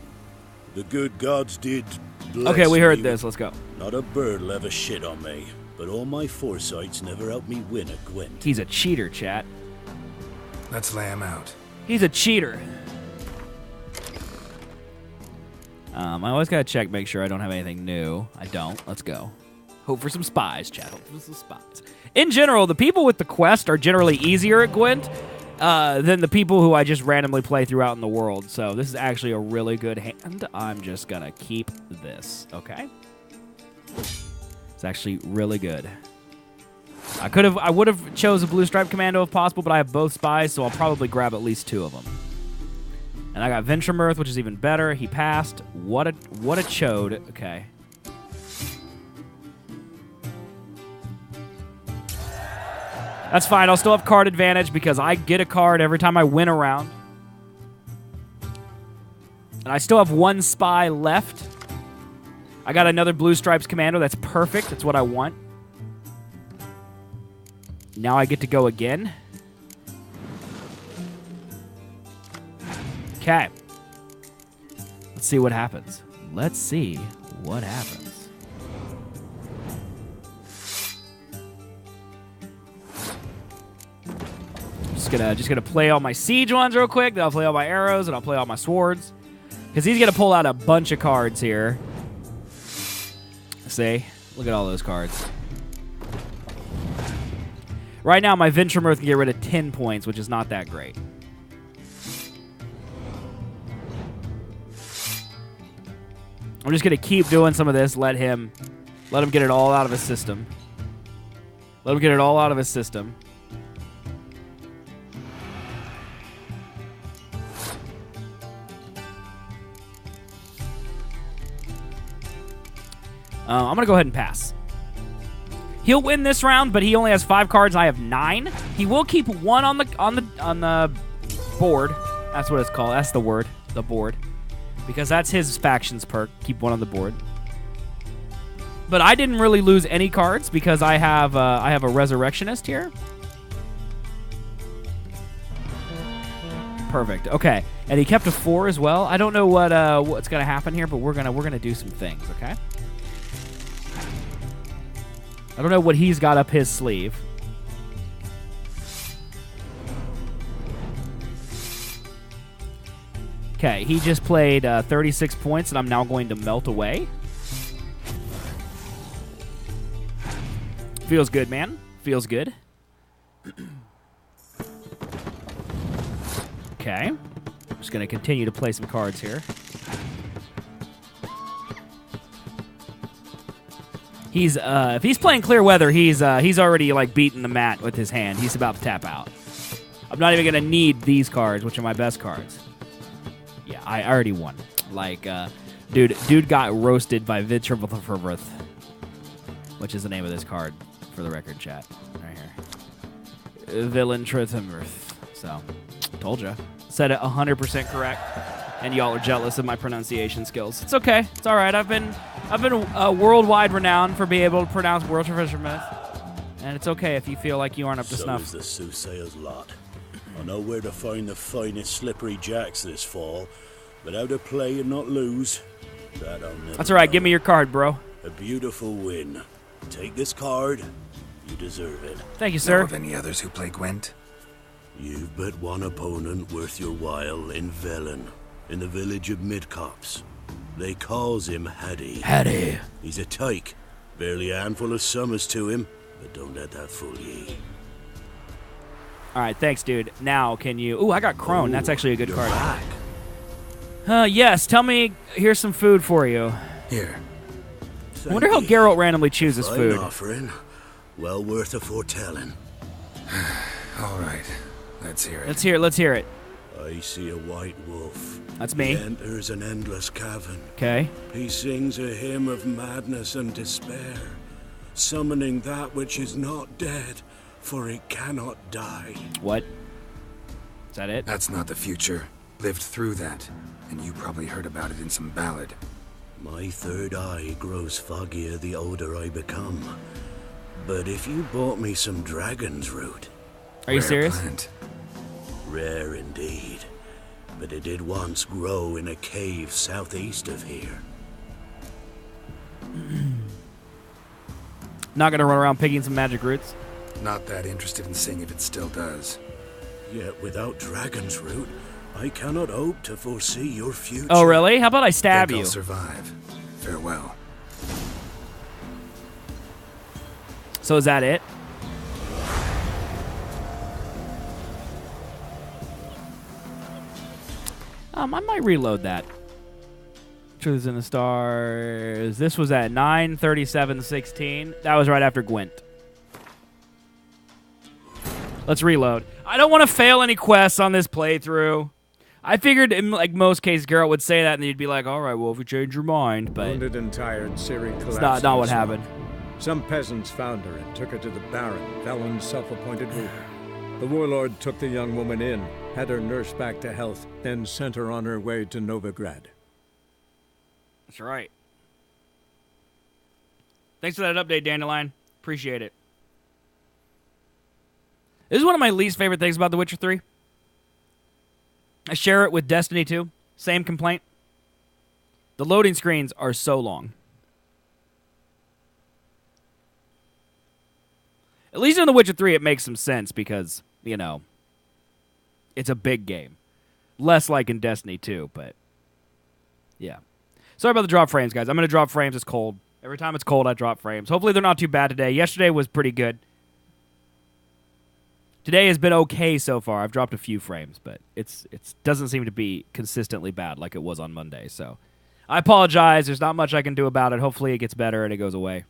The good gods did bless Okay, we heard me. this. Let's go. Not a bird'll ever shit on me, but all my foresight's never helped me win a Gwent. He's a cheater, chat. Let's lay him out. He's a cheater. I always gotta check, make sure I don't have anything new. I don't. Let's go. Hope for some spies, chat. Hope for some spies. In general, the people with the quest are generally easier at Gwent. than the people who I just randomly play throughout in the world. So this is actually a really good hand. I'm just gonna keep this, okay? It's actually really good. I would have chose a blue stripe commando if possible, but I have both spies, so I'll probably grab at least 2 of them. And I got Venturemirth, which is even better. He passed. What a chode. Okay. That's fine. I'll still have card advantage because I get a card every time I win a round. And I still have 1 spy left. I got another blue stripes commando. That's perfect. That's what I want. Now I get to go again. Okay. Let's see what happens. Let's see what happens. Just gonna play all my siege ones real quick. Then I'll play all my arrows and I'll play all my swords. Because he's gonna pull out a bunch of cards here. See? Look at all those cards. Right now, my Venturemirth can get rid of 10 points, which is not that great. I'm just going to keep doing some of this. Let him get it all out of his system. Let him get it all out of his system. I'm going to go ahead and pass. He'll win this round, but he only has 5 cards. And I have 9. He will keep 1 on the board. That's what it's called. That's the word, the board, because that's his faction's perk. Keep 1 on the board. But I didn't really lose any cards because I have a Resurrectionist here. Perfect. Okay, and he kept a 4 as well. I don't know what's gonna happen here, but we're gonna do some things. Okay. I don't know what he's got up his sleeve. Okay, he just played 36 points, and I'm now going to melt away. Feels good, man. Feels good. Okay. Just going to continue to play some cards here. He's if he's playing clear weather, he's already like beating the mat with his hand. He's about to tap out. I'm not even gonna need these cards, which are my best cards. Yeah, I already won. Like, dude got roasted by Venturemirth, which is the name of this card for the record, chat. Right here, Venturemirth. So, told ya. Said it 100% correct, and y'all are jealous of my pronunciation skills. It's okay. It's all right. I've been worldwide renowned for being able to pronounce Venturemirth, and it's okay if you feel like you aren't up to snuff. So is the soothsayer's lot. I know where to find the finest slippery jacks this fall, but how to play and not lose, that I'll never That's all right. know. Give me your card, bro. A beautiful win. Take this card. You deserve it. Thank you, sir. Know of any others who play Gwent? You've but one opponent worth your while in Velen, in the village of Midcopse. They calls him Hattie. Hattie. He's a tyke. Barely a handful of summers to him, but don't let that fool ye. All right, thanks, dude. Now, can you... Ooh, I got Crone. That's actually a good card. Back. Yes, tell me... Here's some food for you. Here. I wonder how Geralt randomly chooses Fine food. offering. Well worth a foretelling. All right. Let's hear it. Let's hear it. I see a white wolf. That's me. He enters an endless cavern. Okay. He sings a hymn of madness and despair, summoning that which is not dead, for it cannot die. What? Is that it? That's not the future. Lived through that, and you probably heard about it in some ballad. My third eye grows foggier the older I become. But if you bought me some dragon's root... Are you serious? Plant. Rare indeed. But it did once grow in a cave southeast of here. Not gonna run around picking some magic roots? Not that interested in seeing if it still does. Yet without dragon's root, I cannot hope to foresee your future. Oh, really? How about I stab Think you? I'll survive. Farewell. So is that it? I might reload that. Truth is in the Stars. This was at 9:37:16. That was right after Gwent. Let's reload. I don't want to fail any quests on this playthrough. I figured in like most cases Geralt would say that and you'd be like, all right, well, if you change your mind, but wounded and tired, Ciri collapsed. It's not what happened. Some peasants found her and took her to the Baron, Velen's self-appointed ruler. The warlord took the young woman in, had her nursed back to health, then sent her on her way to Novigrad. That's right. Thanks for that update, Dandelion. Appreciate it. This is one of my least favorite things about The Witcher 3. I share it with Destiny 2. Same complaint. The loading screens are so long. At least in The Witcher 3 it makes some sense because, you know, it's a big game. Less like in Destiny 2, but yeah. Sorry about the drop frames, guys. I'm going to drop frames. It's cold. Every time it's cold, I drop frames. Hopefully they're not too bad today. Yesterday was pretty good. Today has been okay so far. I've dropped a few frames, but it doesn't seem to be consistently bad like it was on Monday. So I apologize. There's not much I can do about it. Hopefully it gets better and it goes away.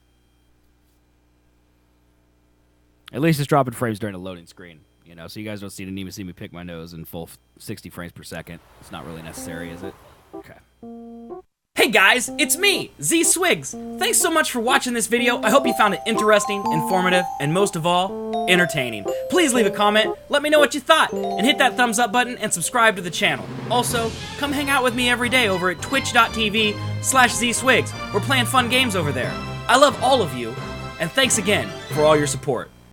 At least it's dropping frames during the loading screen, you know, so you guys don't even see me pick my nose in full 60 frames per second. It's not really necessary, is it? Okay. Hey guys, it's me, zswiggs. Thanks so much for watching this video. I hope you found it interesting, informative, and most of all, entertaining. Please leave a comment, let me know what you thought, and hit that thumbs up button and subscribe to the channel. Also, come hang out with me every day over at twitch.tv/zswiggs. We're playing fun games over there. I love all of you, and thanks again for all your support.